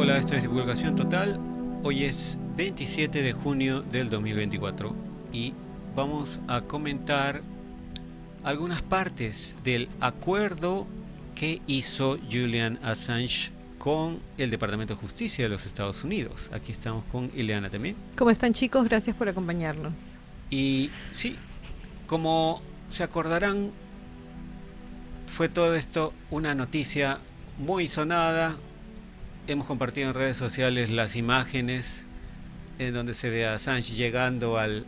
Hola, esto es Divulgación Total. Hoy es 27 de junio del 2024 y vamos a comentar algunas partes del acuerdo que hizo Julian Assange con el Departamento de Justicia de los Estados Unidos. Aquí estamos con Ileana también. ¿Cómo están, chicos? Gracias por acompañarnos. Y sí, como se acordarán, fue todo esto una noticia muy sonada. Hemos compartido en redes sociales las imágenes en donde se ve a Assange llegando al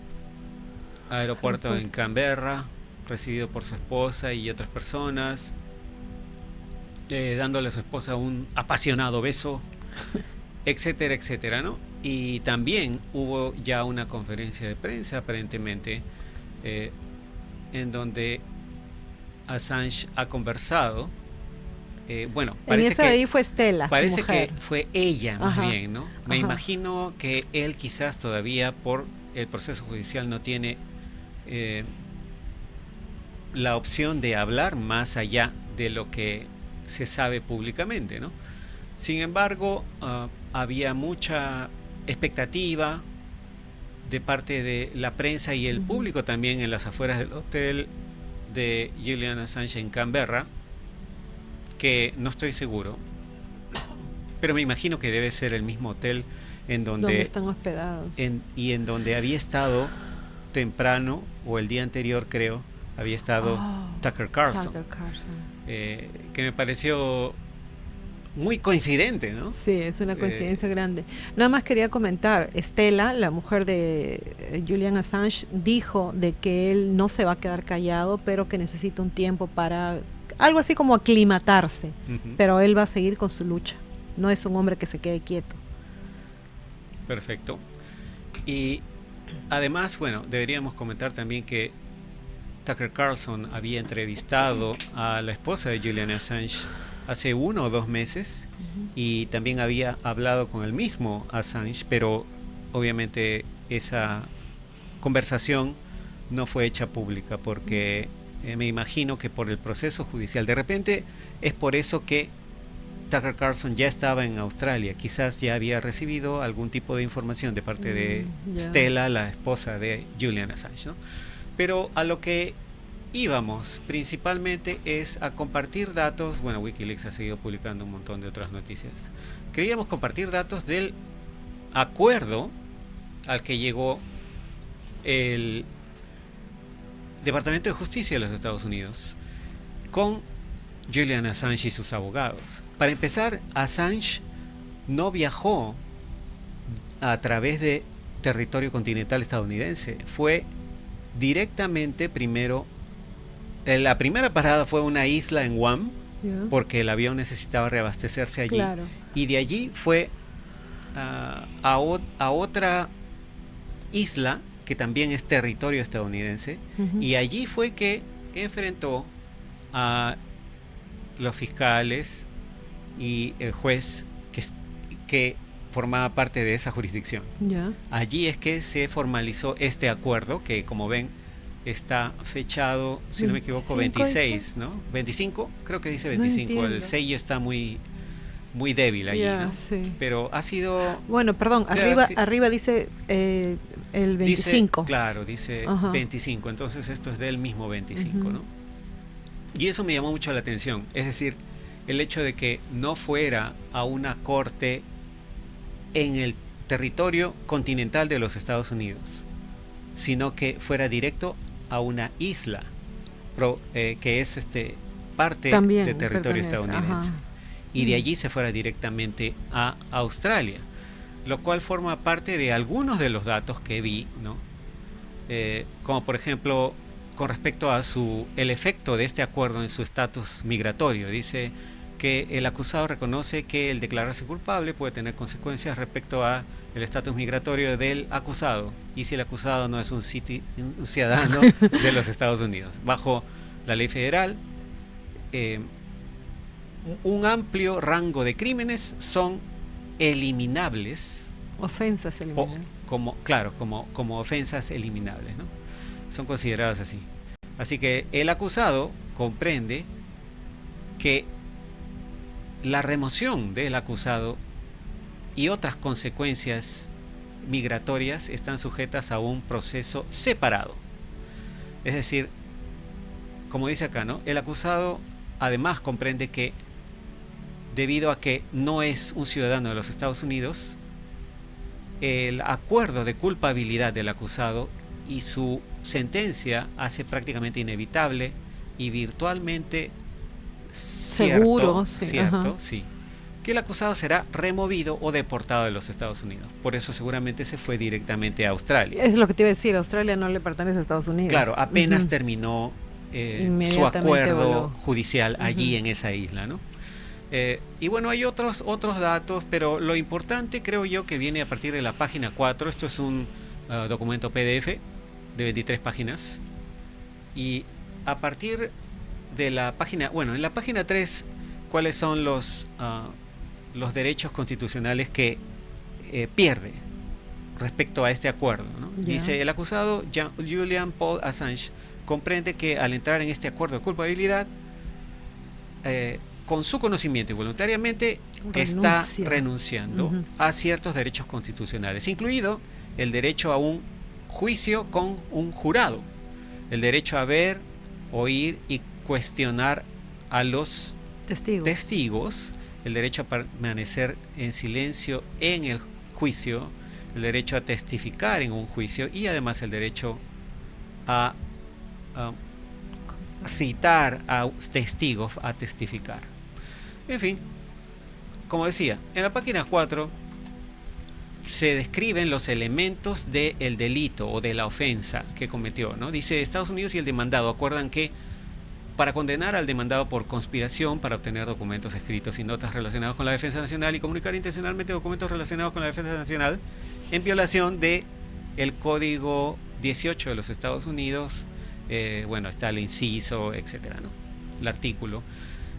aeropuerto en Canberra, recibido por su esposa y otras personas, dándole a su esposa un apasionado beso, etcétera, etcétera, ¿no? Y también hubo ya una conferencia de prensa, aparentemente, eh, en donde Assange ha conversado. Bueno, En parece esa de ahí fue Estela, su parece que mujer. fue ella más Ajá, bien, ¿no? Me ajá. imagino que él quizás todavía por el proceso judicial no tiene eh, la opción de hablar más allá de lo que se sabe públicamente, ¿no? Sin embargo, había mucha expectativa de parte de la prensa y el Ujú. público también en las afueras del hotel de Julian Assange en Canberra, que no estoy seguro, pero me imagino que debe ser el mismo hotel en ¿Dónde donde están hospedados? en donde había estado temprano o el día anterior, creo, había estado Oh, Tucker Carlson, Tucker Carlson. que me pareció muy coincidente, ¿no? Sí, es una Eh, coincidencia grande. Nada más quería comentar, Estela, la mujer de Julian Assange, dijo de que él no se va a quedar callado, pero que necesita un tiempo para algo así como aclimatarse, Ujú, pero él va a seguir con su lucha. No es un hombre que se quede quieto. perfecto. Y además, bueno, deberíamos comentar también que Tucker Carlson había entrevistado a la esposa de Julian Assange hace 1 o 2 meses Ujú. y también había hablado con el mismo Assange, pero obviamente esa conversación no fue hecha pública porque me imagino que por el proceso judicial, de repente es por eso que Tucker Carlson ya estaba en Australia, quizás ya había recibido algún tipo de información de parte de Ya. Stella, la esposa de Julian Assange, ¿no? Pero a lo que íbamos principalmente es a compartir datos. Bueno, Wikileaks ha seguido publicando un montón de otras noticias. Queríamos compartir datos del acuerdo al que llegó el Departamento de Justicia de los Estados Unidos con Julian Assange y sus abogados. Para empezar, Assange no viajó a través de territorio continental estadounidense. Fue directamente primero. La primera parada fue una isla en Guam, Ya. porque el avión necesitaba reabastecerse allí. Claro. Y de allí fue a otra isla, que también es territorio estadounidense. Ujú. Y allí fue que enfrentó a los fiscales y el juez que formaba parte de esa jurisdicción. Ya. Allí es que se formalizó este acuerdo que, como ven, está fechado, si no me equivoco, 25 dice. 26, ¿no? 25, creo que dice No 25. El entiendo. sello está muy débil allí, Ya, ¿no? sí. Pero ha sido, Bueno, perdón, arriba, sí, arriba dice el dice, 25. claro, dice Ajá. 25, entonces esto es del mismo 25, Ujú. ¿no? Y eso me llamó mucho la atención, es decir, el hecho de que no fuera a una corte en el territorio continental de los Estados Unidos, sino que fuera directo a una isla que es parte de También territorio pertenece. estadounidense. Ajá. Y de allí se fuera directamente a Australia, lo cual forma parte de algunos de los datos que vi, ¿no? Como por ejemplo con respecto a el efecto de este acuerdo en su estatus migratorio. Dice que el acusado reconoce que el declararse culpable puede tener consecuencias respecto a el estatus migratorio del acusado y si el acusado no es un ciudadano de los Estados Unidos. Bajo la ley federal, eh, un amplio rango de crímenes son eliminables Ofensas o, eliminar. como ofensas eliminables, ¿no? Son consideradas así. Así que el acusado comprende que la remoción del acusado y otras consecuencias migratorias están sujetas a un proceso separado. Es decir, como dice acá, ¿no? El acusado además comprende que debido a que no es un ciudadano de los Estados Unidos, el acuerdo de culpabilidad del acusado y su sentencia hace prácticamente inevitable y virtualmente Seguro, cierto, sí, que el acusado será removido o deportado de los Estados Unidos. Por eso seguramente se fue directamente a Australia. Es lo que te iba a decir, Australia no le pertenece a Estados Unidos. Claro, apenas terminó su acuerdo judicial allí en esa isla, ¿no? Y bueno, hay otros datos, pero lo importante creo yo que viene a partir de la página 4. Esto es un documento PDF de 23 páginas. Y a partir de la página, bueno, en la página 3, ¿cuáles son los derechos constitucionales que pierde respecto a este acuerdo, ¿no? Dice, el acusado Julian Paul Assange comprende que al entrar en este acuerdo de culpabilidad, con su conocimiento y voluntariamente está renunciando a ciertos derechos constitucionales, incluido el derecho a un juicio con un jurado, el derecho a ver, oír y cuestionar a los testigos, el derecho a permanecer en silencio en el juicio, el derecho a testificar en un juicio y además el derecho a citar a testigos a testificar. En fin, como decía, en la página 4 se describen los elementos del delito o de la ofensa que cometió, ¿no? Dice, Estados Unidos y el demandado acuerdan que para condenar al demandado por conspiración para obtener documentos escritos y notas relacionados con la defensa nacional y comunicar intencionalmente documentos relacionados con la defensa nacional en violación de el Código 18 de los Estados Unidos, bueno, está el inciso, etcétera, ¿no? El artículo.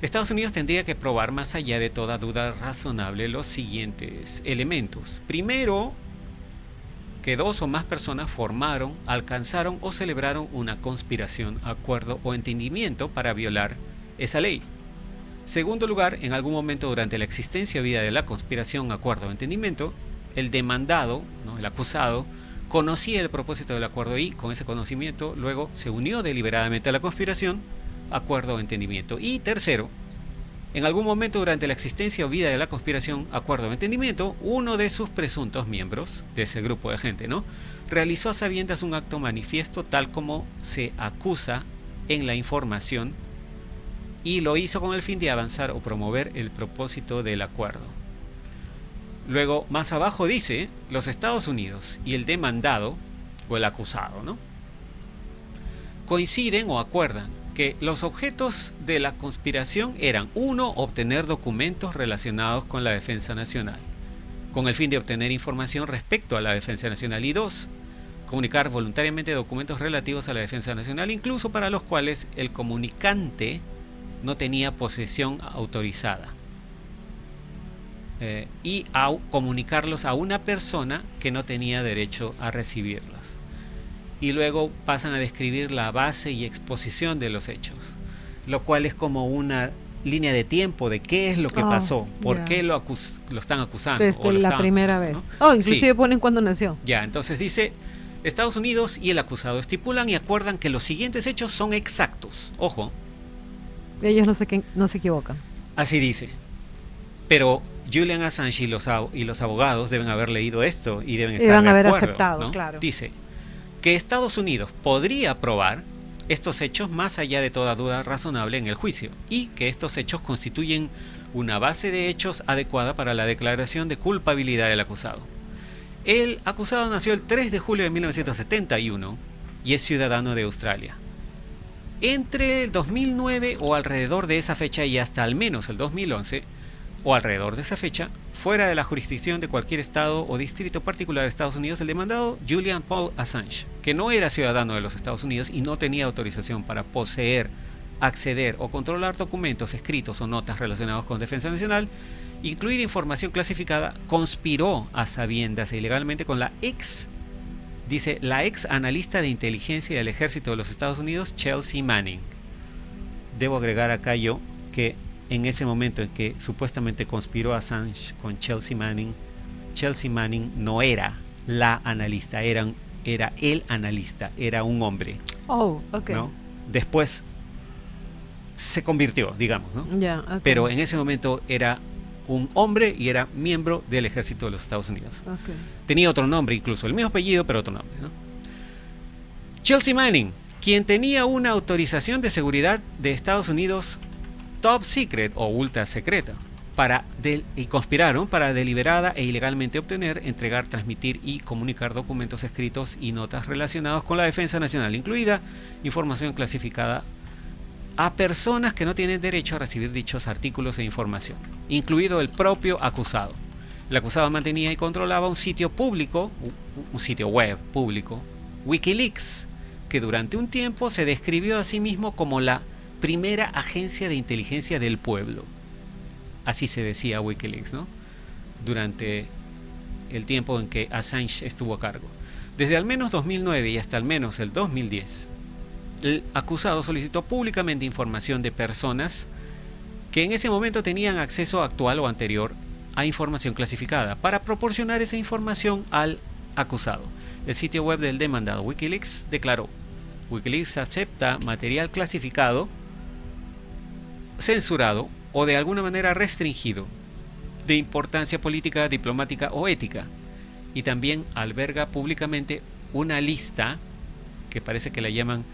Estados Unidos tendría que probar más allá de toda duda razonable los siguientes elementos. Primero, que dos o más personas formaron, alcanzaron o celebraron una conspiración, acuerdo o entendimiento para violar esa ley. Segundo lugar, en algún momento durante la existencia o vida de la conspiración, acuerdo o entendimiento, el demandado, ¿no?, el acusado, conocía el propósito del acuerdo y, con ese conocimiento, luego se unió deliberadamente a la conspiración, acuerdo o entendimiento. Y tercero, en algún momento durante la existencia o vida de la conspiración, acuerdo o entendimiento, uno de sus presuntos miembros de ese grupo de gente, ¿no?, realizó a sabiendas un acto manifiesto tal como se acusa en la información y lo hizo con el fin de avanzar o promover el propósito del acuerdo. Luego, más abajo dice, los Estados Unidos y el demandado o el acusado, ¿no?, coinciden o acuerdan que los objetos de la conspiración eran: 1. Obtener documentos relacionados con la defensa nacional, con el fin de obtener información respecto a la defensa nacional, y 2. Comunicar voluntariamente documentos relativos a la defensa nacional, incluso para los cuales el comunicante no tenía posesión autorizada, y comunicarlos a una persona que no tenía derecho a recibirlos. Y luego pasan a describir la base y exposición de los hechos, lo cual es como una línea de tiempo de qué es lo que pasó, por qué lo están acusando. Desde la primera vez, ¿no? Inclusive ponen cuándo nació. Ya, entonces dice, Estados Unidos y el acusado estipulan y acuerdan que los siguientes hechos son exactos. Ojo. Ellos no se equivocan. Así dice. Pero Julian Assange y los abogados deben haber leído esto y deben estar de acuerdo, aceptado, ¿no? Claro. Dice que Estados Unidos podría probar estos hechos más allá de toda duda razonable en el juicio, y que estos hechos constituyen una base de hechos adecuada para la declaración de culpabilidad del acusado. El acusado nació el 3 de julio de 1971 y es ciudadano de Australia. Entre el 2009 o alrededor de esa fecha y hasta al menos el 2011 o alrededor de esa fecha, fuera de la jurisdicción de cualquier estado o distrito particular de Estados Unidos, el demandado Julian Paul Assange, que no era ciudadano de los Estados Unidos y no tenía autorización para poseer, acceder o controlar documentos escritos o notas relacionados con defensa nacional, incluida información clasificada, conspiró a sabiendas e ilegalmente con la ex analista de inteligencia del ejército de los Estados Unidos, Chelsea Manning. Debo agregar acá yo que en ese momento en que supuestamente conspiró Assange con Chelsea Manning, Chelsea Manning no era la analista, era el analista, era un hombre. Oh, ok. ¿No? Después se convirtió, digamos, ¿no? Ya, ok. Pero en ese momento era un hombre y era miembro del ejército de los Estados Unidos. Ok. Tenía otro nombre, incluso el mismo apellido, pero otro nombre, ¿no? Chelsea Manning, quien tenía una autorización de seguridad de Estados Unidos top secret o ultra secreta, y conspiraron para deliberada e ilegalmente obtener, entregar, transmitir y comunicar documentos escritos y notas relacionados con la defensa nacional, incluida información clasificada a personas que no tienen derecho a recibir dichos artículos e información, incluido el propio acusado. El acusado mantenía y controlaba un sitio público, un sitio web público, Wikileaks, que durante un tiempo se describió a sí mismo como la primera agencia de inteligencia del pueblo. Así se decía Wikileaks, ¿no? Durante el tiempo en que Assange estuvo a cargo. Desde al menos 2009 y hasta al menos el 2010, el acusado solicitó públicamente información de personas que en ese momento tenían acceso actual o anterior a información clasificada para proporcionar esa información al acusado. El sitio web del demandado Wikileaks declaró: Wikileaks acepta material clasificado, censurado o de alguna manera restringido de importancia política, diplomática o ética, y también alberga públicamente una lista que parece que la llaman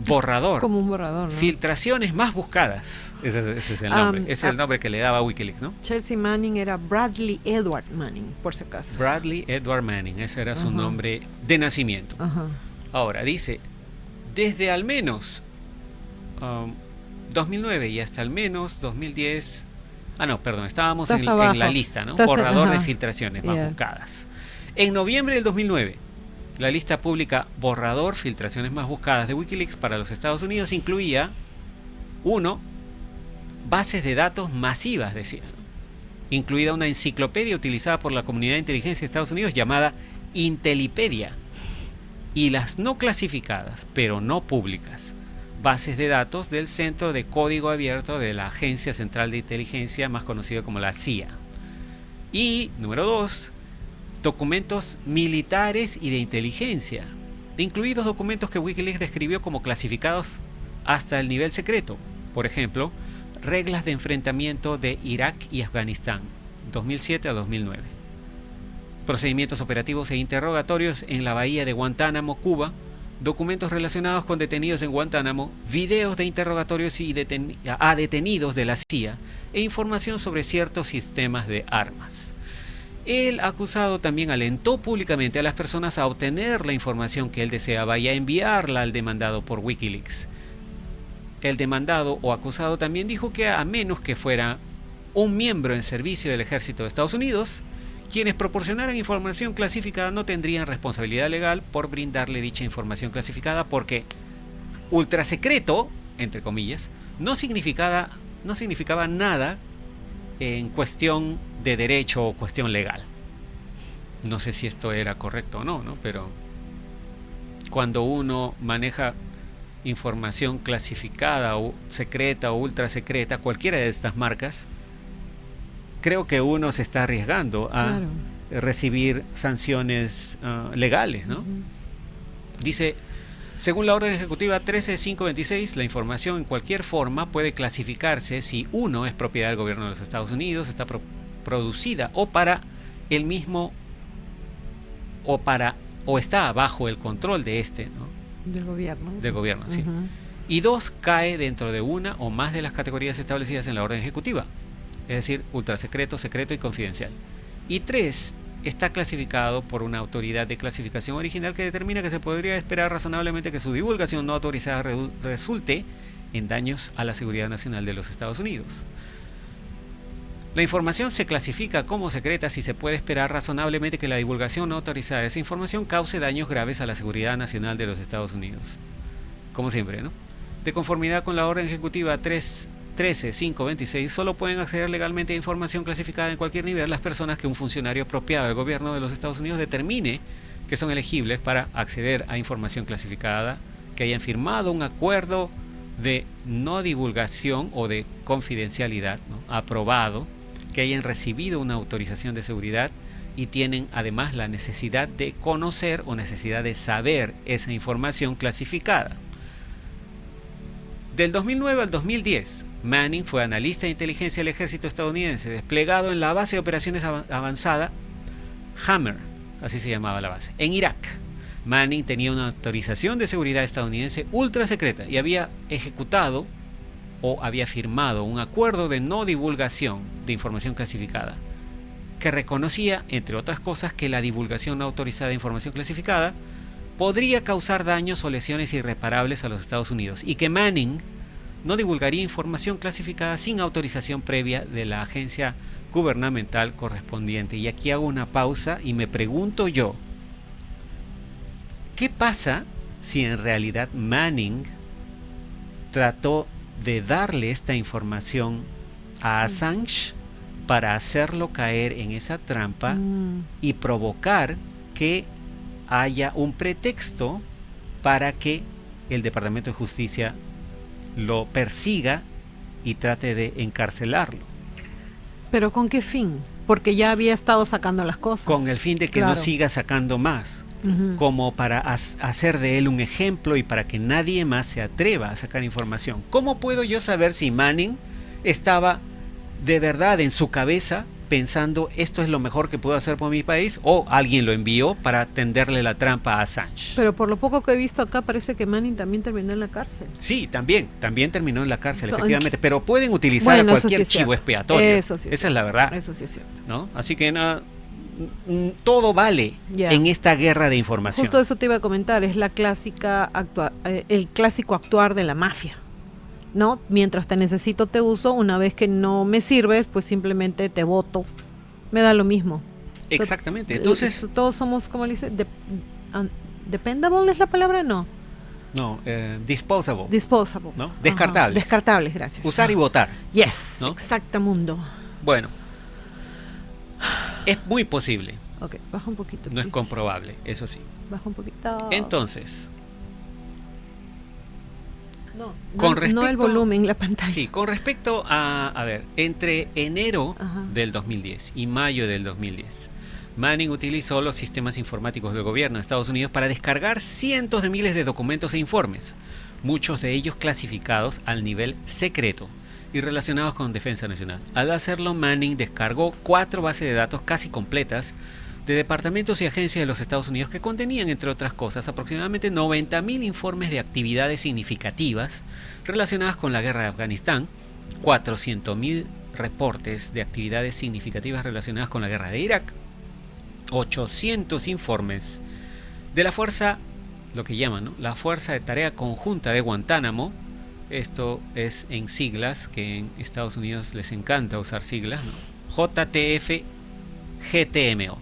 borrador, como un borrador, ¿no? Filtraciones más buscadas. Ese es el nombre. Ese es el nombre que le daba Wikileaks, ¿no? Chelsea Manning era Bradley Edward Manning, por si acaso. Bradley Edward Manning, ese era su nombre de nacimiento. Ahora, dice, desde al menos 2009 y hasta al menos 2010... estábamos en la lista, ¿no? Borrador de filtraciones más buscadas. En noviembre del 2009, la lista pública borrador filtraciones más buscadas de Wikileaks para los Estados Unidos incluía 1. Bases de datos masivas, decía, ¿no? Incluida una enciclopedia utilizada por la comunidad de inteligencia de Estados Unidos llamada Intelipedia, y las no clasificadas, pero no públicas, bases de datos del Centro de Código Abierto de la Agencia Central de Inteligencia, más conocido como la CIA. Y, número 2, documentos militares y de inteligencia, incluidos documentos que Wikileaks describió como clasificados hasta el nivel secreto. Por ejemplo, reglas de enfrentamiento de Irak y Afganistán, 2007 a 2009. Procedimientos operativos e interrogatorios en la bahía de Guantánamo, Cuba, documentos relacionados con detenidos en Guantánamo, videos de interrogatorios a detenidos de la CIA e información sobre ciertos sistemas de armas. El acusado también alentó públicamente a las personas a obtener la información que él deseaba y a enviarla al demandado por Wikileaks. El demandado o acusado también dijo que a menos que fuera un miembro en servicio del ejército de Estados Unidos, quienes proporcionaran información clasificada no tendrían responsabilidad legal por brindarle dicha información clasificada, porque ultrasecreto, entre comillas, no significaba nada en cuestión de derecho o cuestión legal. No sé si esto era correcto o no, pero cuando uno maneja información clasificada o secreta o ultrasecreta, cualquiera de estas marcas, creo que uno se está arriesgando a recibir sanciones legales, ¿no? Dice, según la orden ejecutiva 13526, la información en cualquier forma puede clasificarse si 1 es propiedad del gobierno de los Estados Unidos, está producida o para el mismo o está bajo el control de ¿no? Del gobierno, sí. Y 2, cae dentro de una o más de las categorías establecidas en la orden ejecutiva, es decir, ultrasecreto, secreto y confidencial. Y 3, está clasificado por una autoridad de clasificación original que determina que se podría esperar razonablemente que su divulgación no autorizada resulte en daños a la seguridad nacional de los Estados Unidos. La información se clasifica como secreta si se puede esperar razonablemente que la divulgación no autorizada de esa información cause daños graves a la seguridad nacional de los Estados Unidos. Como siempre, ¿no? De conformidad con la orden ejecutiva 13526, solo pueden acceder legalmente a información clasificada en cualquier nivel las personas que un funcionario apropiado del gobierno de los Estados Unidos determine que son elegibles para acceder a información clasificada, que hayan firmado un acuerdo de no divulgación o de confidencialidad, ¿no? aprobado que hayan recibido una autorización de seguridad y tienen además la necesidad de conocer o necesidad de saber esa información clasificada. Del 2009 al 2010, Manning fue analista de inteligencia del ejército estadounidense, desplegado en la base de operaciones avanzada Hammer, así se llamaba la base, en Irak. Manning tenía una autorización de seguridad estadounidense ultra secreta y había ejecutado o había firmado un acuerdo de no divulgación de información clasificada, que reconocía, entre otras cosas, que la divulgación no autorizada de información clasificada podría causar daños o lesiones irreparables a los Estados Unidos y que Manning no divulgaría información clasificada sin autorización previa de la agencia gubernamental correspondiente. Y aquí hago una pausa y me pregunto yo, ¿qué pasa si en realidad Manning trató de darle esta información a Assange para hacerlo caer en esa trampa y provocar que haya un pretexto para que el Departamento de Justicia lo persiga y trate de encarcelarlo? ¿Pero con qué fin? Porque ya había estado sacando las cosas. Con el fin de que no siga sacando más. Como para hacer de él un ejemplo y para que nadie más se atreva a sacar información. ¿Cómo puedo yo saber si Manning estaba de verdad en su cabeza pensando esto es lo mejor que puedo hacer por mi país, o alguien lo envió para tenderle la trampa a Assange? Pero por lo poco que he visto acá parece que Manning también terminó en la cárcel. Sí, también terminó en la cárcel, efectivamente, pero pueden utilizar cualquier chivo expiatorio. Eso sí Esa es la verdad. Eso sí es cierto. ¿No? Así que todo vale en esta guerra de información. Justo eso te iba a comentar, es la clásica el clásico actuar de la mafia, ¿no? Mientras te necesito te uso, una vez que no me sirves, pues simplemente te boto. Me da lo mismo. Exactamente. Entonces todos somos, como le dice, dependable es la palabra, no. No, disposable. Disposable. ¿No? Descartables. Ajá, descartables, gracias. Usar y votar. Yes, ¿no? Exactamundo. Bueno, es muy posible. Ok, baja un poquito. No es comprobable, eso sí. Baja un poquito. Entonces, no el volumen, la pantalla. Sí, con respecto a ver, entre enero del 2010 y mayo del 2010, Manning utilizó los sistemas informáticos del gobierno de Estados Unidos para descargar cientos de miles de documentos e informes, muchos de ellos clasificados al nivel secreto y relacionados con defensa nacional. Al hacerlo, Manning descargó 4 bases de datos casi completas de departamentos y agencias de los Estados Unidos que contenían, entre otras cosas, aproximadamente 90.000 informes de actividades significativas relacionadas con la guerra de Afganistán, 400.000 reportes de actividades significativas relacionadas con la guerra de Irak, 800 informes de la fuerza, lo que llaman, ¿no?, la Fuerza de Tarea Conjunta de Guantánamo. Esto es en siglas, que en Estados Unidos les encanta usar siglas, ¿no? JTF-GTMO.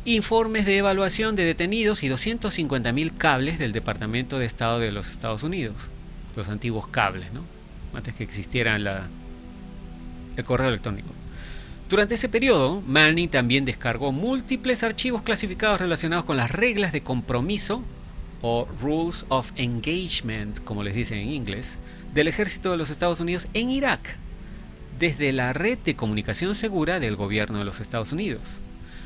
Informes de evaluación de detenidos y 250.000 cables del Departamento de Estado de los Estados Unidos. Los antiguos cables, ¿no? Antes que existiera el correo electrónico. Durante ese periodo, Manning también descargó múltiples archivos clasificados relacionados con las reglas de compromiso o Rules of Engagement, como les dicen en inglés, del ejército de los Estados Unidos en Irak, desde la red de comunicación segura del gobierno de los Estados Unidos.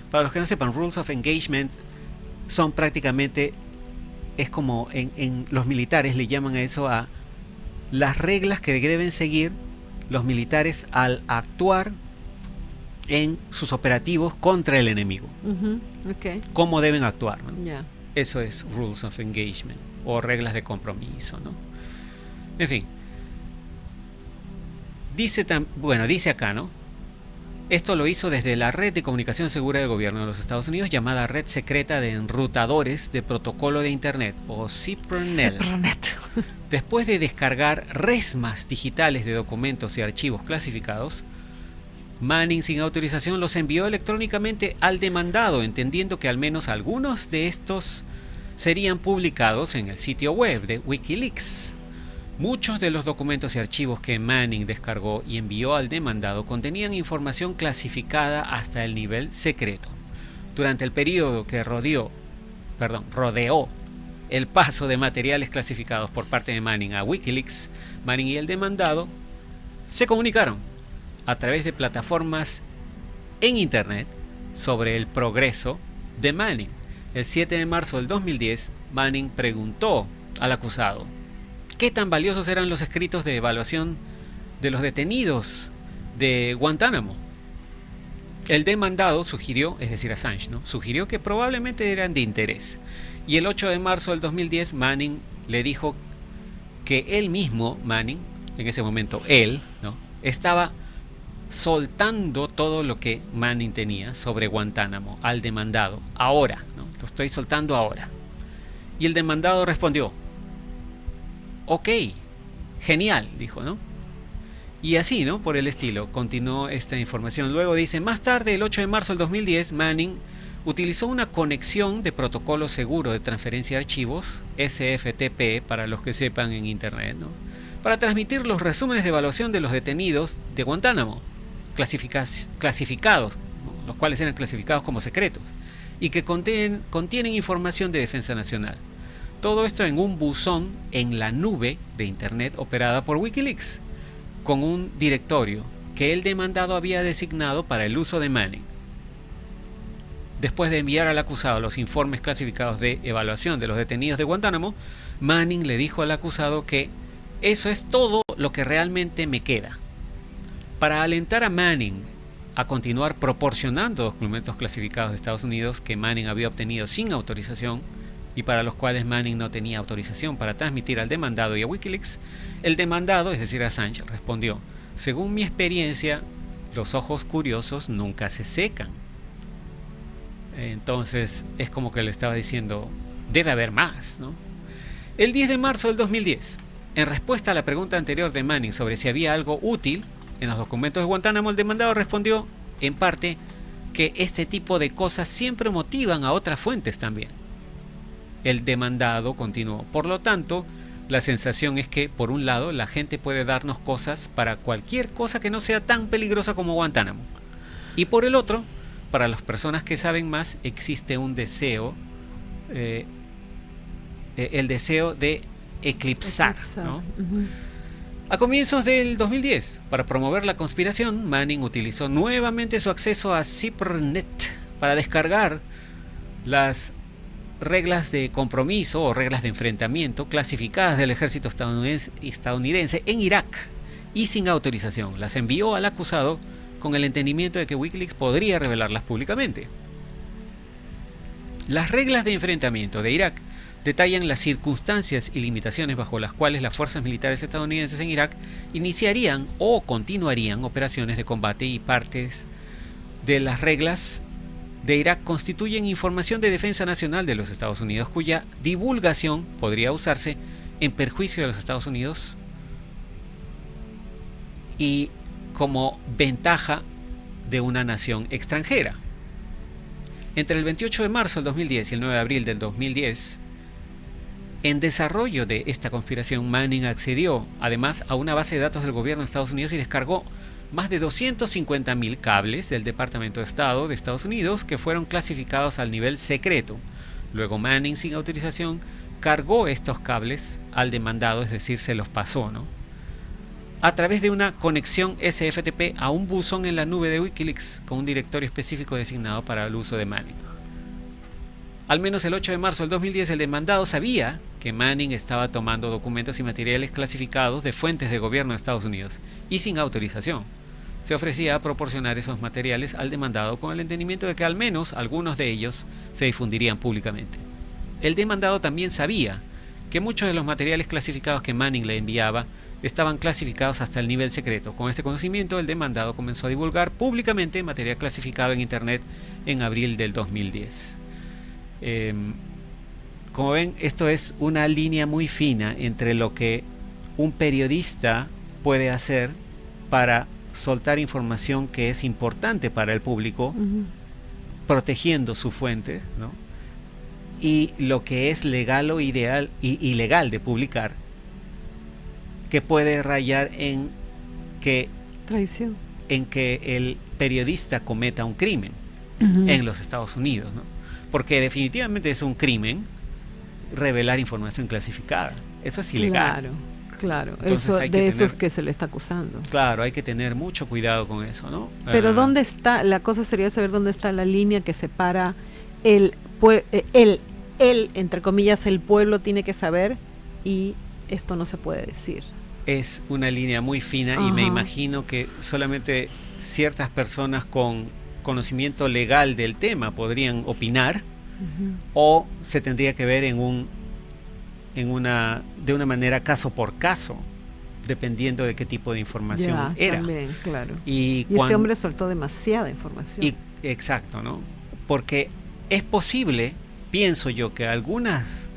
Para los que no sepan, Rules of Engagement son prácticamente, es como en los militares le llaman a eso a las reglas que deben seguir los militares al actuar en sus operativos contra el enemigo. Okay. Cómo deben actuar, ¿no? Yeah. Eso es Rules of Engagement o reglas de compromiso, ¿no? En fin. Dice acá, ¿no? Esto lo hizo desde la red de comunicación segura del gobierno de los Estados Unidos, llamada Red Secreta de Enrutadores de Protocolo de Internet, o CIPRNet. Después de descargar resmas digitales de documentos y archivos clasificados, Manning, sin autorización, los envió electrónicamente al demandado, entendiendo que al menos algunos de estos serían publicados en el sitio web de Wikileaks. Muchos de los documentos y archivos que Manning descargó y envió al demandado contenían información clasificada hasta el nivel secreto. Durante el periodo que rodeó el paso de materiales clasificados por parte de Manning a Wikileaks, Manning y el demandado se comunicaron a través de plataformas en Internet sobre el progreso de Manning. El 7 de marzo del 2010, Manning preguntó al acusado qué tan valiosos eran los escritos de evaluación de los detenidos de Guantánamo. El demandado sugirió, es decir, Assange, ¿no?, sugirió que probablemente eran de interés. Y el 8 de marzo del 2010, Manning le dijo que él mismo, Manning, en ese momento él, ¿no?, estaba soltando todo lo que Manning tenía sobre Guantánamo al demandado. Ahora, ¿no?, lo estoy soltando ahora. Y el demandado respondió, ok, genial, dijo, ¿no? Y así, ¿no?, por el estilo, continuó esta información. Luego dice, más tarde, el 8 de marzo del 2010, Manning utilizó una conexión de protocolo seguro de transferencia de archivos, SFTP, para los que sepan en Internet, ¿no?, para transmitir los resúmenes de evaluación de los detenidos de Guantánamo, clasificados, ¿no?, los cuales eran clasificados como secretos, y que contienen información de defensa nacional. Todo esto en un buzón en la nube de Internet operada por Wikileaks, con un directorio que el demandado había designado para el uso de Manning. Después de enviar al acusado los informes clasificados de evaluación de los detenidos de Guantánamo, Manning le dijo al acusado que eso es todo lo que realmente me queda. Para alentar a Manning a continuar proporcionando documentos clasificados de Estados Unidos que Manning había obtenido sin autorización y para los cuales Manning no tenía autorización para transmitir al demandado y a Wikileaks, el demandado, es decir, Assange, respondió, según mi experiencia, los ojos curiosos nunca se secan. Entonces es como que le estaba diciendo, debe haber más, ¿no? El 10 de marzo del 2010, en respuesta a la pregunta anterior de Manning sobre si había algo útil en los documentos de Guantánamo, el demandado respondió, en parte, que este tipo de cosas siempre motivan a otras fuentes también. El demandado continuó, por lo tanto, la sensación es que, por un lado, la gente puede darnos cosas para cualquier cosa que no sea tan peligrosa como Guantánamo. Y por el otro, para las personas que saben más, existe un deseo, el deseo de eclipsar, ¿no? Uh-huh. A comienzos del 2010, para promover la conspiración, Manning utilizó nuevamente su acceso a ZipRecruiter para descargar las reglas de compromiso o reglas de enfrentamiento clasificadas del ejército estadounidense en Irak y sin autorización. Las envió al acusado con el entendimiento de que Wikileaks podría revelarlas públicamente. Las reglas de enfrentamiento de Irak detallan las circunstancias y limitaciones bajo las cuales las fuerzas militares estadounidenses en Irak iniciarían o continuarían operaciones de combate, y partes de las reglas de Irak constituyen información de defensa nacional de los Estados Unidos, cuya divulgación podría usarse en perjuicio de los Estados Unidos y como ventaja de una nación extranjera. Entre el 28 de marzo del 2010 y el 9 de abril del 2010, en desarrollo de esta conspiración, Manning accedió además a una base de datos del gobierno de Estados Unidos y descargó más de 250.000 cables del Departamento de Estado de Estados Unidos que fueron clasificados al nivel secreto. Luego Manning, sin autorización, cargó estos cables al demandado, es decir, se los pasó, ¿no?, a través de una conexión SFTP a un buzón en la nube de Wikileaks con un directorio específico designado para el uso de Manning. Al menos el 8 de marzo del 2010, el demandado sabía que Manning estaba tomando documentos y materiales clasificados de fuentes de gobierno de Estados Unidos y sin autorización. Se ofrecía a proporcionar esos materiales al demandado con el entendimiento de que al menos algunos de ellos se difundirían públicamente. El demandado también sabía que muchos de los materiales clasificados que Manning le enviaba estaban clasificados hasta el nivel secreto. Con este conocimiento, el demandado comenzó a divulgar públicamente material clasificado en Internet en abril del 2010. Como ven, esto es una línea muy fina entre lo que un periodista puede hacer para soltar información que es importante para el público, protegiendo su fuente, ¿no?, y lo que es legal o ilegal de publicar, que puede rayar en que traición, en que el periodista cometa un crimen en los Estados Unidos, ¿no? Porque definitivamente es un crimen revelar información clasificada. Eso es ilegal. Claro, Entonces eso, hay que de eso es tener, que se le está acusando. claro, hay que tener mucho cuidado con eso, ¿no? Pero ¿dónde está? La cosa sería saber dónde está la línea que separa el, entre comillas, el pueblo tiene que saber y esto no se puede decir. Es una línea muy fina y me Ajá. imagino que solamente ciertas personas con conocimiento legal del tema podrían opinar Ujú. o se tendría que ver de una manera caso por caso, dependiendo de qué tipo de información Ya, era. también, claro. Y Y este hombre soltó demasiada información. exacto, ¿no? Porque es posible, pienso yo, que algunas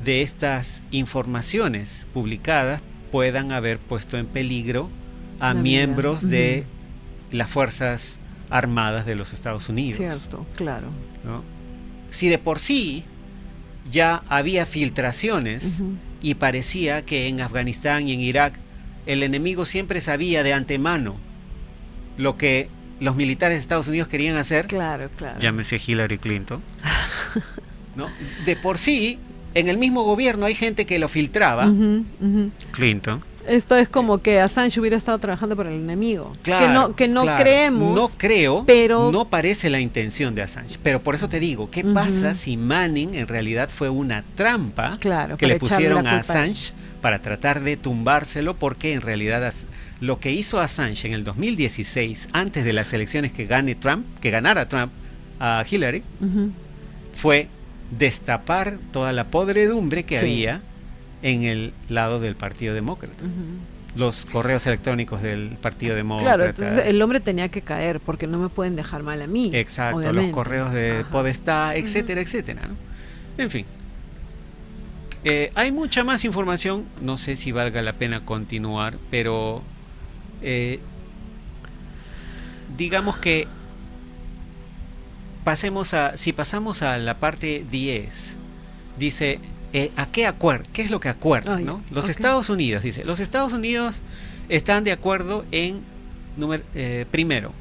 de estas informaciones publicadas puedan haber puesto en peligro a La vida. miembros de Ujú. las Fuerzas Armadas de los Estados Unidos, Cierto, claro. ¿no? Si de por sí ya había filtraciones Ujú. y parecía que en Afganistán y en Irak el enemigo siempre sabía de antemano lo que los militares de Estados Unidos querían hacer, Claro, claro. llámese Hillary Clinton, ¿no? De por sí, en el mismo gobierno hay gente que lo filtraba. Ujú, ujú. Clinton. Esto es como que Assange hubiera estado trabajando para el enemigo. Claro, que no claro. creemos. No creo, pero no parece la intención de Assange. Pero por eso te digo, ¿qué pasa si Manning en realidad fue una trampa claro, que le para echarle pusieron la a culpa Assange para tratar de tumbárselo? Porque en realidad lo que hizo Assange en el 2016, antes de las elecciones que ganara Trump a Hillary, Ujú. fue destapar toda la podredumbre que Sí. había en el lado del Partido Demócrata. Ujú. Los correos electrónicos del Partido Demócrata. Claro, entonces el hombre tenía que caer porque no me pueden dejar mal a mí. Exacto, obviamente. los correos de Ajá. Podestá, etcétera, etcétera, ¿no? En fin. Hay mucha más información, no sé si valga la pena continuar, pero digamos que si pasamos a la parte 10, dice, ¿a qué acuerdo? ¿Qué es lo que acuerdan? Ay, ¿No? Los ok. Estados Unidos, dice, los Estados Unidos están de acuerdo en, primero,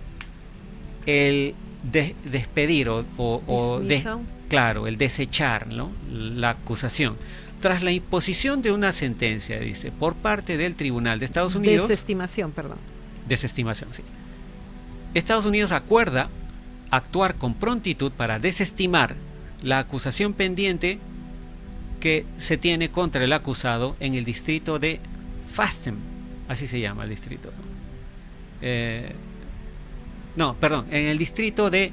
el despedir Dismissal. claro, el desechar, ¿no? La acusación. Tras la imposición de una sentencia, dice, por parte del Tribunal de Estados Unidos, Desestimación, perdón. desestimación, sí. Estados Unidos acuerda actuar con prontitud para desestimar la acusación pendiente que se tiene contra el acusado en el distrito de Fastem, así se llama el distrito. No, perdón, en el distrito de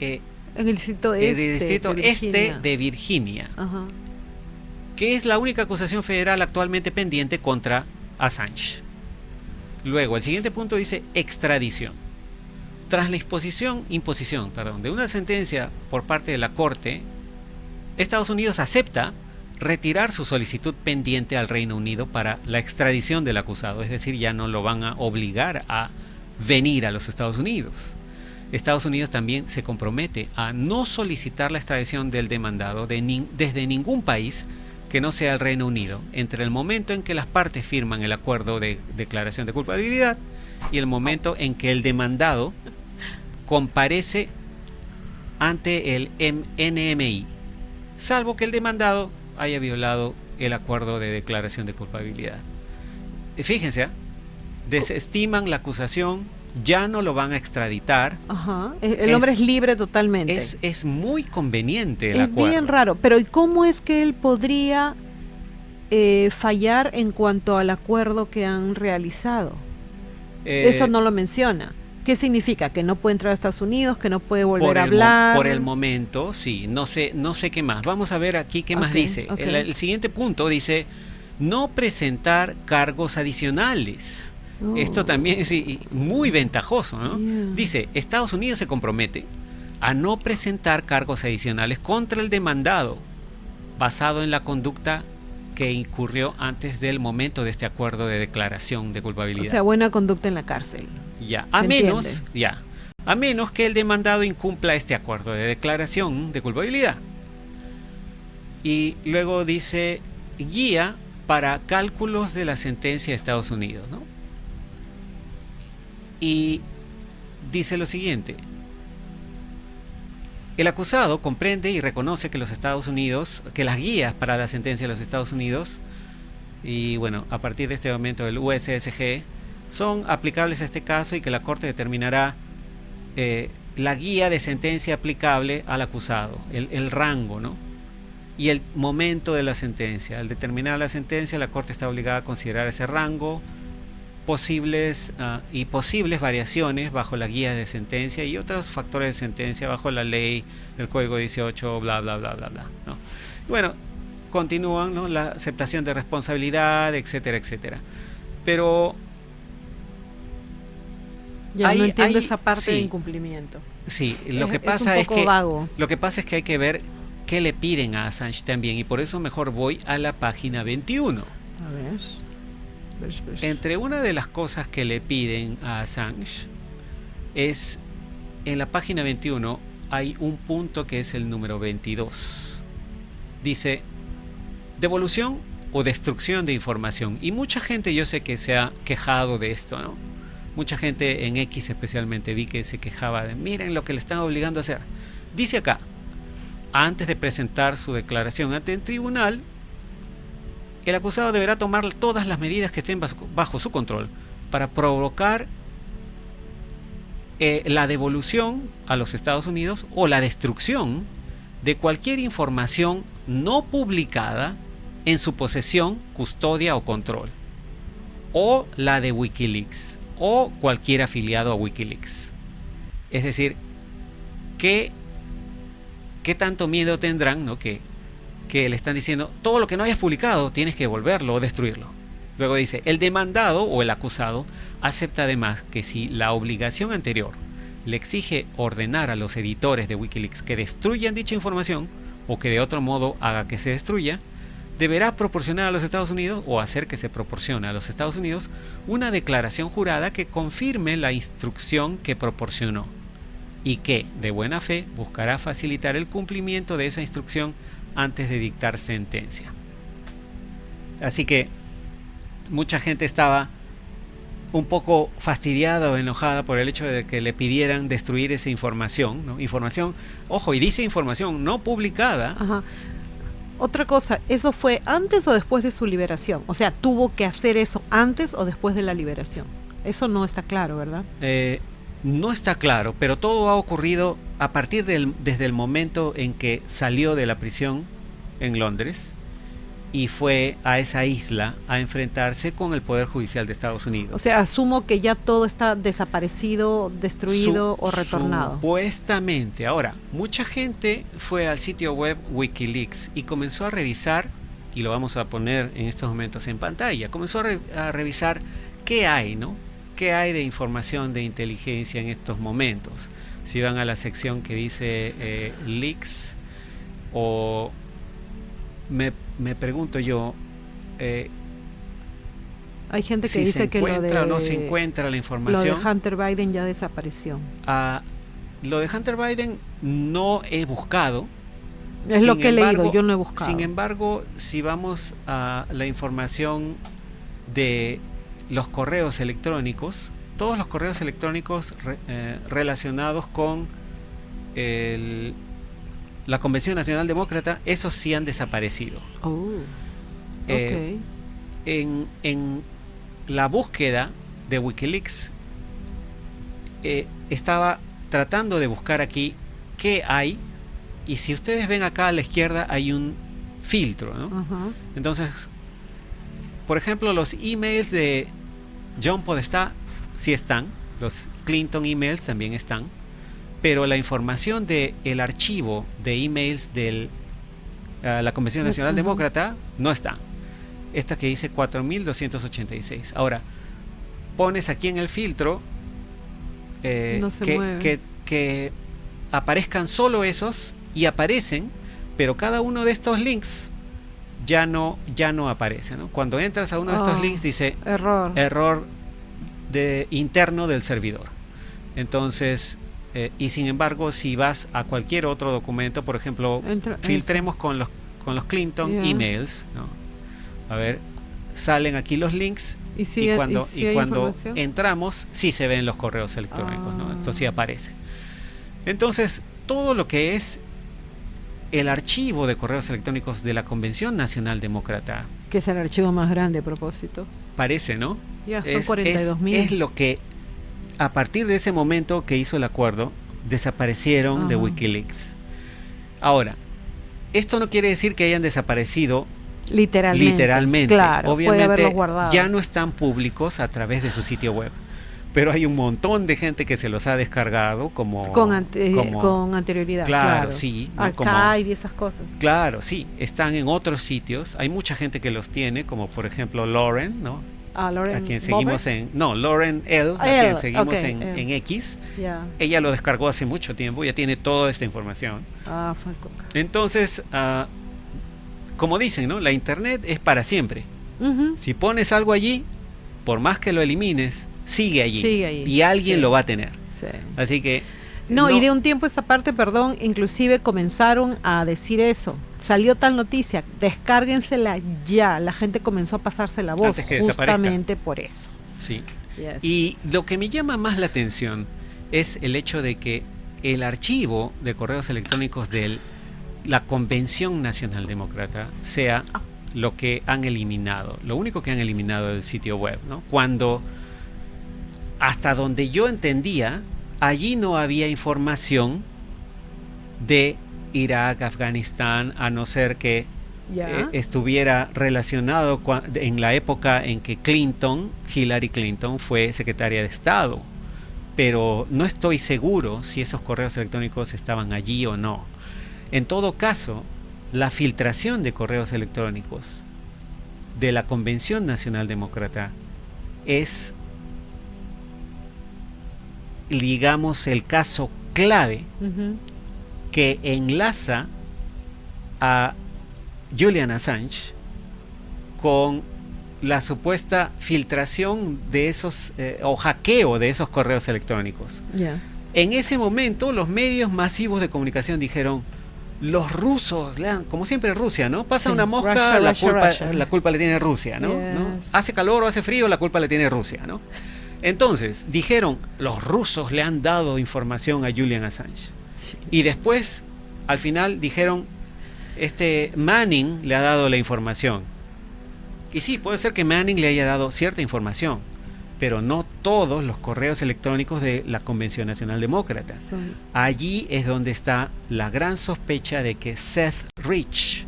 En el distrito este de Virginia, Ajá. que es la única acusación federal actualmente pendiente contra Assange. Luego, el siguiente punto dice extradición. Tras la imposición de una sentencia por parte de la Corte, Estados Unidos acepta retirar su solicitud pendiente al Reino Unido para la extradición del acusado, es decir, ya no lo van a obligar a venir a los Estados Unidos. Estados Unidos también se compromete a no solicitar la extradición del demandado desde ningún país que no sea el Reino Unido, entre el momento en que las partes firman el acuerdo de declaración de culpabilidad y el momento en que el demandado comparece ante el NMI, salvo que el demandado haya violado el acuerdo de declaración de culpabilidad. Fíjense, desestiman la acusación, ya no lo van a extraditar. Ajá. El hombre es libre totalmente. Es muy conveniente el Es acuerdo. bien raro, pero ¿y cómo es que él podría fallar en cuanto al acuerdo que han realizado? Eso no lo menciona. ¿Qué significa? ¿Que no puede entrar a Estados Unidos? ¿Que no puede volver a hablar? Por el momento, sí. No sé qué más. Vamos a ver aquí qué más dice. Okay. El siguiente punto dice, no presentar cargos adicionales. Oh. Esto también es muy ventajoso, ¿no? Yeah. Dice, Estados Unidos se compromete a no presentar cargos adicionales contra el demandado, basado en la conducta que incurrió antes del momento de este acuerdo de declaración de culpabilidad. O sea, buena conducta en la cárcel. Ya, a menos que el demandado incumpla este acuerdo de declaración de culpabilidad. Y luego dice, guía para cálculos de la sentencia de Estados Unidos, ¿no? Y dice lo siguiente: el acusado comprende y reconoce que los Estados Unidos, que las guías para la sentencia de los Estados Unidos y bueno, a partir de este momento el USSG son aplicables a este caso y que la Corte determinará la guía de sentencia aplicable al acusado, el rango, ¿no? Y el momento de la sentencia. Al determinar la sentencia, la Corte está obligada a considerar ese rango, posibles variaciones bajo la guía de sentencia y otros factores de sentencia bajo la ley del Código 18, bla, bla, bla, bla, bla, ¿no? Y bueno, continúan, ¿no? La aceptación de responsabilidad, etcétera, etcétera. Pero ya no entiendo esa parte sí, de incumplimiento. Sí, lo que pasa es que vago. Lo que pasa es que hay que ver qué le piden a Assange también, y por eso mejor voy a la página 21. A ver. Entre una de las cosas que le piden a Assange es, en la página 21 hay un punto que es el número 22. Dice, devolución o destrucción de información. Y mucha gente, yo sé que se ha quejado de esto, ¿no? Mucha gente en X especialmente vi que se quejaba de, miren lo que le están obligando a hacer. Dice acá, antes de presentar su declaración ante el tribunal, el acusado deberá tomar todas las medidas que estén bajo su control para provocar la devolución a los Estados Unidos o la destrucción de cualquier información no publicada en su posesión, custodia o control, o la de Wikileaks o cualquier afiliado a Wikileaks. Es decir, ¿qué tanto miedo tendrán, ¿no? que le están diciendo, todo lo que no hayas publicado tienes que devolverlo o destruirlo? Luego dice, el demandado o el acusado acepta además que si la obligación anterior le exige ordenar a los editores de Wikileaks que destruyan dicha información o que de otro modo haga que se destruya, deberá proporcionar a los Estados Unidos o hacer que se proporcione a los Estados Unidos una declaración jurada que confirme la instrucción que proporcionó y que, de buena fe, buscará facilitar el cumplimiento de esa instrucción antes de dictar sentencia. Así que mucha gente estaba un poco fastidiada o enojada por el hecho de que le pidieran destruir esa información, ¿no? Información, ojo, y dice información no publicada. Ajá. Otra cosa, ¿eso fue antes o después de su liberación? O sea, ¿tuvo que hacer eso antes o después de la liberación? Eso no está claro, ¿verdad? No está claro, pero todo ha ocurrido a partir desde el momento en que salió de la prisión en Londres y fue a esa isla a enfrentarse con el Poder Judicial de Estados Unidos. O sea, asumo que ya todo está desaparecido, destruido o retornado. Supuestamente. Ahora, mucha gente fue al sitio web Wikileaks y comenzó a revisar, y lo vamos a poner en estos momentos en pantalla, comenzó a revisar qué hay, ¿no? ¿Qué hay de información de inteligencia en estos momentos? Si van a la sección que dice leaks, o me pregunto yo, hay gente que si dice se que lo encuentra o no se encuentra la información. Lo de Hunter Biden ya desapareció. Lo de Hunter Biden no he buscado. Es lo que he leído, yo no he buscado. Sin embargo, si vamos a la información de los correos electrónicos, todos los correos electrónicos relacionados con la Convención Nacional Demócrata, esos sí han desaparecido. Okay. En la búsqueda de Wikileaks, estaba tratando de buscar aquí qué hay, y si ustedes ven acá a la izquierda hay un filtro, ¿no? Uh-huh. Entonces, por ejemplo, los emails de John Podestá sí están, los Clinton emails también están, pero la información del archivo de emails de la Convención Nacional Demócrata no está. Esta que dice 4286. Ahora, pones aquí en el filtro que aparezcan solo esos, y aparecen, pero cada uno de estos links ya no aparece, ¿no? Cuando entras a uno de estos links dice error interno del servidor. Entonces, y sin embargo, si vas a cualquier otro documento, por ejemplo, filtremos con los Clinton emails, ¿no? A ver, salen aquí los links, y cuando entramos sí se ven los correos electrónicos, ¿no? Esto sí aparece. Entonces, todo lo que es el archivo de correos electrónicos de la Convención Nacional Demócrata Que es el archivo más grande a propósito. Parece, ¿no? Ya, son 42.000. Es lo que, a partir de ese momento que hizo el acuerdo, desaparecieron de Wikileaks. Ahora, esto no quiere decir que hayan desaparecido literalmente. Claro, obviamente ya no están públicos a través de su sitio web. Pero hay un montón de gente que se los ha descargado con anterioridad. Claro, sí. ¿no? Archive y esas cosas. Claro, sí. Están en otros sitios. Hay mucha gente que los tiene, como por ejemplo Lauren, ¿no? Lauren a quien seguimos Lauren L, a quien seguimos en X. Yeah. Ella lo descargó hace mucho tiempo, ya tiene toda esta información. Fue coca. Entonces, como dicen, ¿no? La internet es para siempre. Si pones algo allí, por más que lo elimines, sigue allí. Y alguien lo va a tener. Sí. Así que... No, y de un tiempo esta parte, perdón, inclusive comenzaron a decir eso. Salió tal noticia, descárguensela ya. La gente comenzó a pasarse la voz justamente por eso. Sí. Yes. Y lo que me llama más la atención es el hecho de que el archivo de correos electrónicos de la Convención Nacional Demócrata sea lo que han eliminado. Lo único que han eliminado del sitio web, ¿no? Cuando, hasta donde yo entendía, allí no había información de Irak, Afganistán, a no ser que estuviera relacionado en la época en que Hillary Clinton fue secretaria de Estado. Pero no estoy seguro si esos correos electrónicos estaban allí o no. En todo caso, la filtración de correos electrónicos de la Convención Nacional Demócrata es, digamos, el caso clave que enlaza a Julian Assange con la supuesta filtración de esos o hackeo de esos correos electrónicos. En ese momento los medios masivos de comunicación dijeron: los rusos, como siempre Rusia, ¿no? Pasa una mosca, la culpa le tiene Rusia, ¿no? ¿no? Hace calor o hace frío, la culpa le tiene Rusia, ¿no? Entonces dijeron: los rusos le han dado información a Julian Assange. Sí. Y después, al final dijeron: Manning le ha dado la información. Y sí, puede ser que Manning le haya dado cierta información, pero no todos los correos electrónicos de la Convención Nacional Demócrata. Sí. Allí es donde está la gran sospecha de que Seth Rich,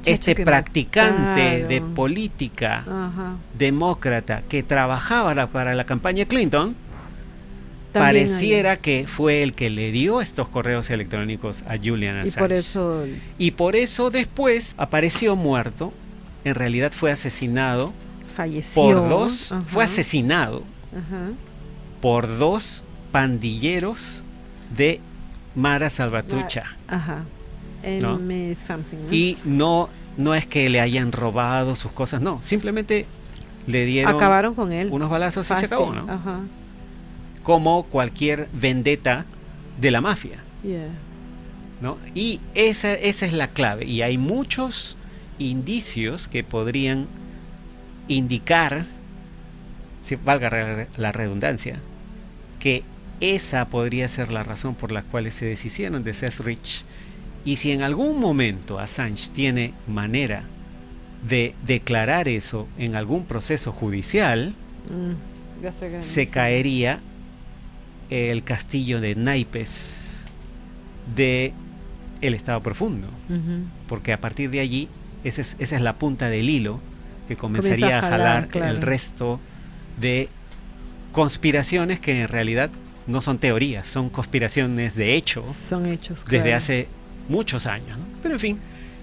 este practicante de política demócrata que trabajaba para la campaña Clinton, pareciera que fue el que le dio estos correos electrónicos a Julian Assange. Y por eso después apareció muerto. En realidad fue asesinado. Falleció. Fue asesinado por dos pandilleros de Mara Salvatrucha. ¿no? Y no es que le hayan robado sus cosas, no, simplemente le dieron, acabaron con él, unos balazos y se acabó, ¿no? Como cualquier vendetta de la mafia, ¿no? Y esa es la clave, y hay muchos indicios que podrían indicar, si valga la redundancia, que esa podría ser la razón por la cual se deshicieron de Seth Rich. Y si en algún momento Assange tiene manera de declarar eso en algún proceso judicial, se caería el castillo de naipes de el Estado Profundo, porque a partir de allí esa es la punta del hilo que comenzaría a jalar el resto de conspiraciones que en realidad no son teorías, son conspiraciones de hecho, son hechos desde hace muchos años, ¿no? Pero en fin,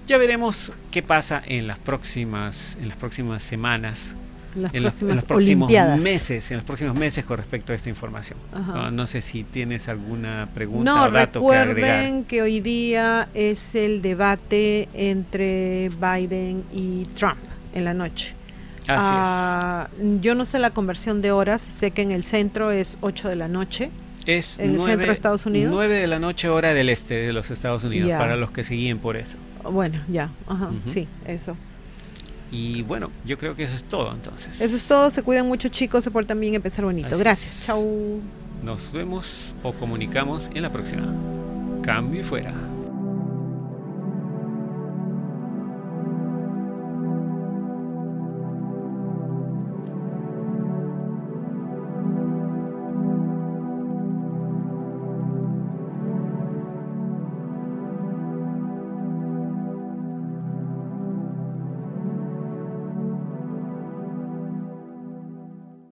ya veremos qué pasa en las próximas semanas, en los próximos meses con respecto a esta información. No sé si tienes alguna pregunta o dato que agregar. Recuerden que hoy día es el debate entre Biden y Trump en la noche. Así es. Yo no sé la conversión de horas, sé que en el centro es 8 de la noche. Es en el centro de Estados Unidos. 9 de la noche hora del este de los Estados Unidos, para los que siguen por eso. Bueno, sí, eso. Y bueno, yo creo que eso es todo entonces. Eso es todo, se cuidan mucho chicos, se portan bien, empezar bonito. Así Gracias, es. chau. Nos vemos o comunicamos en la próxima. Cambio y fuera.